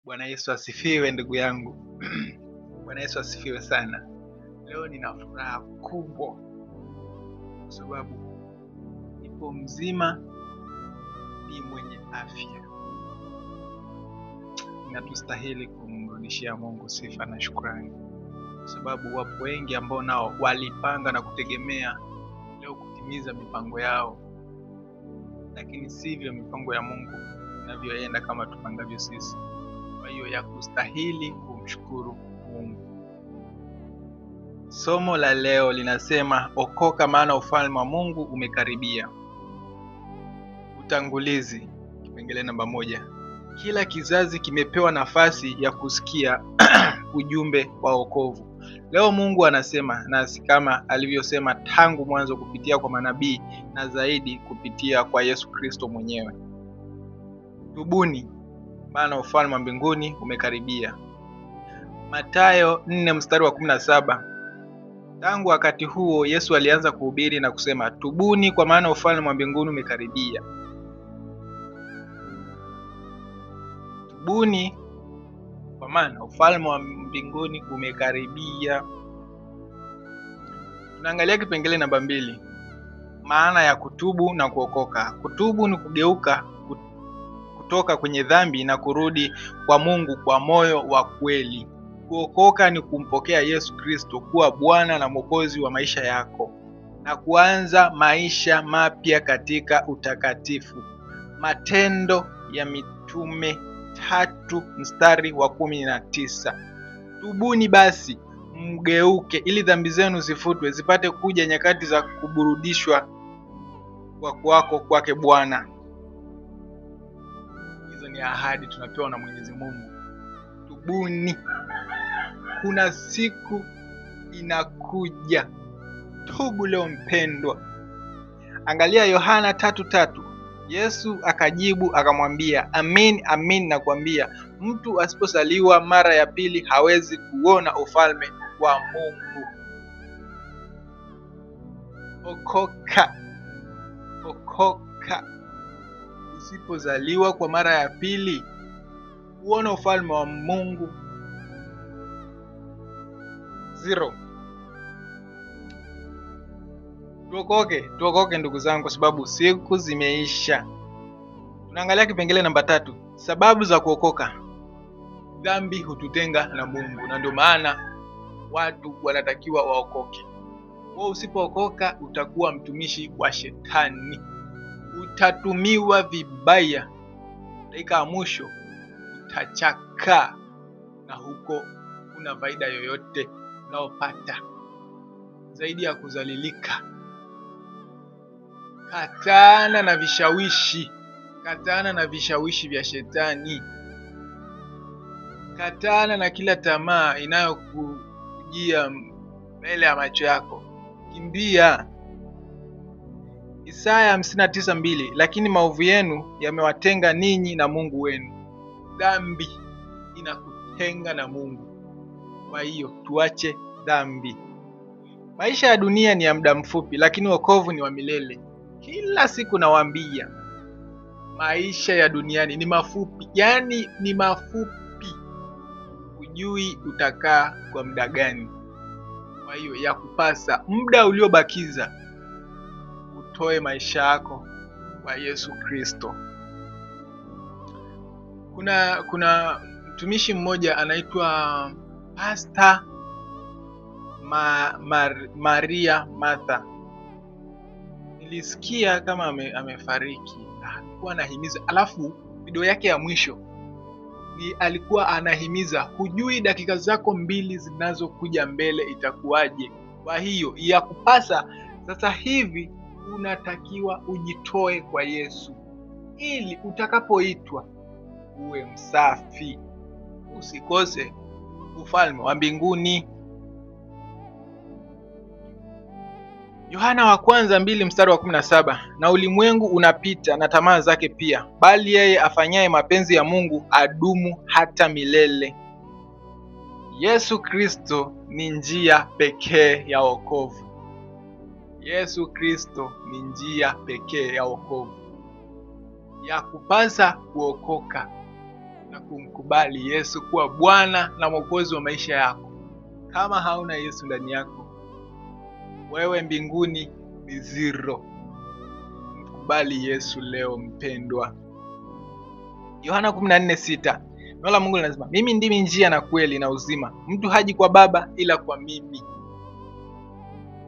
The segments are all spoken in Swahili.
Bwana Yesu asifiwe ndugu yangu. Bwana Yesu asifiwe sana. Leo nina furaha kubwa kwa sababu nipo mzima, ni mwenye afya. Inatustahili kumrudishia Mungu sifa na shukrani, kwa sababu wapo wengi ambao nao walipanga na kutegemea leo kutimiza mipango yao, lakini sivyo mipango ya Mungu inavyoenda kama tupangavyo sisi. Kwa hiyo ya kustahili kumshukuru Mungu. Somo la leo linasema okoka, maana ufalme wa Mungu umekaribia. Utangulizi, kipengele namba 1. Kila kizazi kimepewa nafasi ya kusikia ujumbe wa wokovu. Leo Mungu anasema nasi kama alivyosema tangu mwanzo kupitia kwa manabii na zaidi kupitia kwa Yesu Kristo mwenyewe. Tubuni, maana ufalme wa mbinguni umekaribia. Mathayo 4:17. Tangu wakati huo Yesu alianza kuhubiri na kusema, tubuni kwa maana ufalme wa mbinguni umekaribia. Tubuni kwa maana ufalme wa mbinguni umekaribia. Tunaangalia kipengele namba 2. Maana ya kutubu na kuokoka. Kutubu ni kugeuka kutoka kwenye dhambi na kurudi kwa Mungu kwa moyo wa kweli. Kuokoka ni kumpokea Yesu Kristo kuwa Bwana na Mwokozi wa maisha yako na kuanza maisha mapya katika utakatifu. Matendo ya Mitume 3:19. Tubuni basi mgeuke ili dhambi zenu zifutwe, zipate kuja nyakati za kuburudishwa kwake Bwana. Hizo ni ahadi tunapewa na Mwenyezi Mungu. Tubuni, kuna siku inakuja. Tubu leo mpendwa. Angalia Yohana 3:3. Yesu akajibu akamwambia, amin amin nakwambia, mtu asipozaliwa mara ya pili hawezi kuona ufalme wa Mungu. Okoka, okoka. Usipozaliwa kwa mara ya pili kuona ufalme wa Mungu, 0. Tuokoke ndugu zangu, kwa sababu siku zimeisha. Tunaangalia kipengele namba 3. Sababu za kuokoka. Dhambi hututenga na Mungu, na ndio maana watu wanatakiwa waokoke. Wewe usipookoka utakuwa mtumishi wa shetani, utatumiwa vibaya, dakika ya mwisho utachaka, na huko kuna faida yoyote unaopata zaidi ya kuzalilika. Katana na vishawishi vya shetani. Katana na kila tamaa inayokujia mbele ya macho yako. Kimbia. Isaya 59:2. Lakini maovu yenu yamewatenga ninyi na Mungu wenu. Dhambi inakutenga na Mungu. Kwa hiyo tuache dhambi. Maisha ya dunia ni ya muda mfupi, lakini wokovu ni wa milele. Kila siku nawaambia, maisha ya duniani ni mafupi, yani ni mafupi. Hujui utakaa kwa muda gani. Kwa hiyo ya kupasa muda uliobakiza utoe maisha yako kwa Yesu Kristo. Kuna mtumishi mmoja anaitwa Pastor Maria Martha. Nilisikia kama amefariki. Alikuwa anahimiza, alafu video yake ya mwisho alikuwa anahimiza, hujui dakika zako 2 zinazokuja mbele itakuwaje. Kwa hiyo ya kupasa sasa hivi unatakiwa ujitoe kwa Yesu, ili utakapoitwa uwe msafi, usikose ufalme wa mbinguni. Yohana wa kwanza 2:17. Na ulimwengu unapita na tamaa zake pia, bali yeye afanyaye mapenzi ya Mungu adumu hata milele. Yesu Kristo ni njia pekee ya wokovu. Yesu Kristo ni njia pekee ya wokovu. Ya kupasa kuokoka. na kumkubali Yesu kuwa Bwana na Mwokozi wa maisha yako. Kama hauna Yesu ndani yako, wewe mbinguni ni zero. Mkubali Yesu leo mpendwa. Yohana 14:6. Neno la Mungu linasema, mimi ndimi njia na kweli na uzima, mtu haji kwa Baba ila kwa mimi.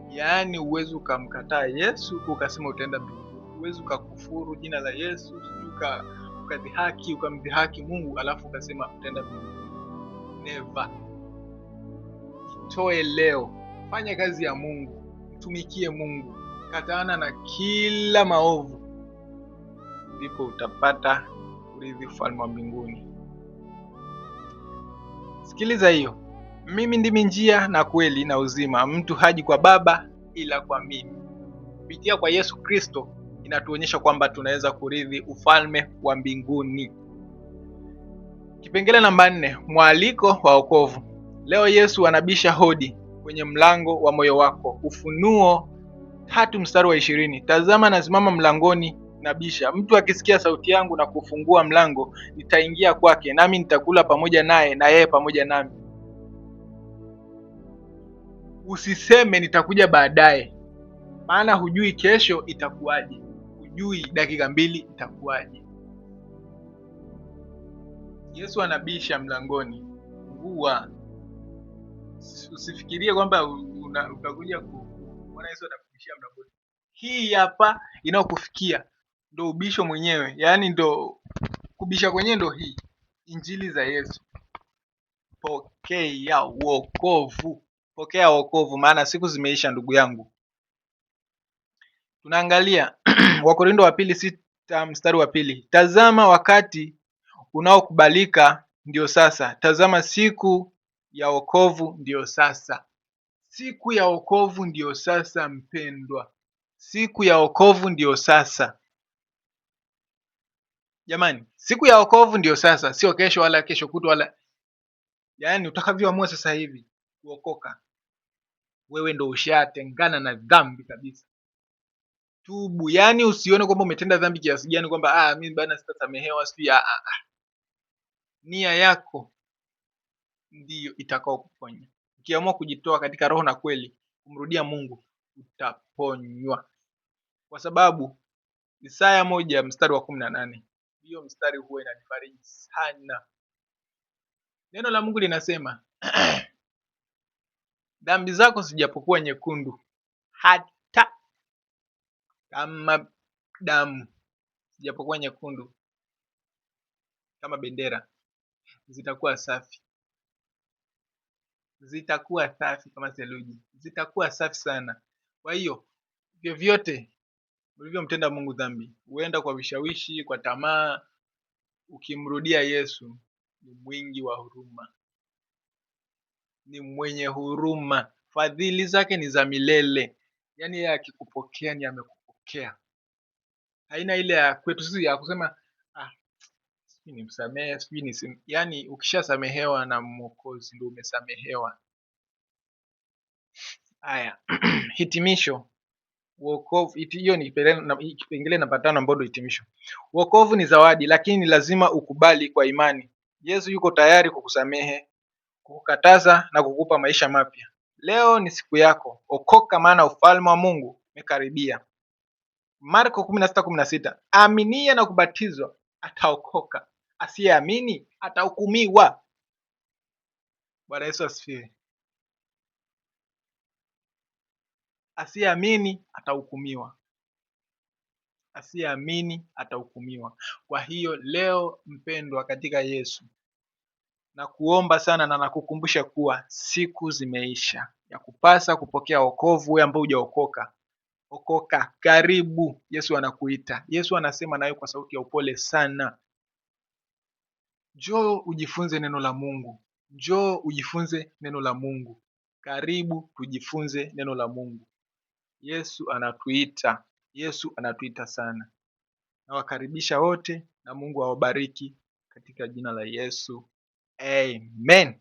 Yaani uwezi ukamkataa Yesu ukasema utaenda mbinguni. Uwezi ukakufuru jina la Yesu, ukamdhihaki Mungu alafu ukasema utaenda mbinguni. Never. Jitoe leo, fanya kazi ya Mungu, mtumikie Mungu, kataana na kila maovu, ndipo utapata urithi ufalme wa mbinguni. Sikiliza hiyo, mimi ndimi njia na kweli na uzima, mtu haji kwa Baba ila kwa mimi. Kupitia kwa Yesu Kristo inatuonyesha kwamba tunaweza kurithi ufalme wa mbinguni. Kipengele namba 4, mwaliko wa wokovu. Leo Yesu anabisha hodi kwenye mlango wa moyo wako. Ufunuo 3:20. Tazama nasimama mlangoni nabisha. Mtu akisikia sauti yangu na kufungua mlango, nitaingia kwake, nami nitakula pamoja naye na yeye pamoja nami. Usiseme nitakuja baadaye, maana hujui kesho itakuwaje, hujui dakika 2 itakuwaje. Yesu anabisha mlangoni, fungua. Usifikirie kwamba utakuja kuona Yesu atakubishia mlangoni. Hii hapa inayokufikia ndo ubisho mwenyewe, yaani ndo kubisha kwenyewe, ndo hii injili za Yesu. Pokea wokovu, pokea wokovu, maana siku zimeisha ndugu yangu. Tunaangalia Wakorintho wa pili 6:2. Tazama wakati unaokubalika ndio sasa, tazama siku ya wokovu ndio sasa. Siku ya wokovu ndio sasa mpendwa, siku ya wokovu ndio sasa jamani, siku ya wokovu ndio sasa, sio kesho wala kesho kutwa wala, yaani utakavyoamua sasa hivi kuokoka, wewe ndo ushatengana na dhambi kabisa. Tubu, yaani usione kwamba umetenda dhambi kiasi gani kwamba mimi bana sitasamehewa, nia yako ndiyo itakao kuponya. Ukiamua kujitoa katika roho na kweli kumrudia Mungu, utaponywa, kwa sababu Isaya 1:18, hiyo mstari huwa inanifariji sana. Neno la Mungu linasema dhambi zako sijapokuwa nyekundu hata kama damu, sijapokuwa nyekundu kama bendera, zitakuwa safi, zitakuwa safi kama theluji, zitakuwa safi sana. Kwa hiyo vyovyote ulivyomtenda Mungu dhambi, huenda kwa vishawishi, kwa tamaa, ukimrudia Yesu, ni mwingi wa huruma, ni mwenye huruma, fadhili zake ni za milele. Yaani yeye akikupokea ni amekupokea, haina ile ya kwetu sisi ya kusema sijui nimsamehe, yaani ukishasamehewa na Mwokozi ndio umesamehewa. Haya, hitimisho. Wokovu, hiyo ni kipengele namba 5 ambapo ndio hitimisho. Wokovu ni zawadi, lakini lazima ukubali kwa imani. Yesu yuko tayari kukusamehe, kukukataza na kukupa maisha mapya. Leo ni siku yako, okoka, maana ufalme wa Mungu umekaribia. Marko 16:16, aminie na kubatizwa ataokoka, asiyeamini atahukumiwa. Bwana Yesu asifiwe. Asiyeamini atahukumiwa, asiyeamini atahukumiwa. Kwa hiyo leo mpendwa katika Yesu, na kuomba sana na nakukumbusha kuwa siku zimeisha ya kupasa kupokea wokovu. Wewe ambao hujaokoka, okoka, karibu. Yesu anakuita, Yesu anasema nawe kwa sauti ya upole sana, njoo ujifunze neno la Mungu, njoo ujifunze neno la Mungu. Karibu tujifunze neno la Mungu. Yesu anatuita, Yesu anatuita sana. Nawakaribisha wote na Mungu awabariki katika jina la Yesu. Amen.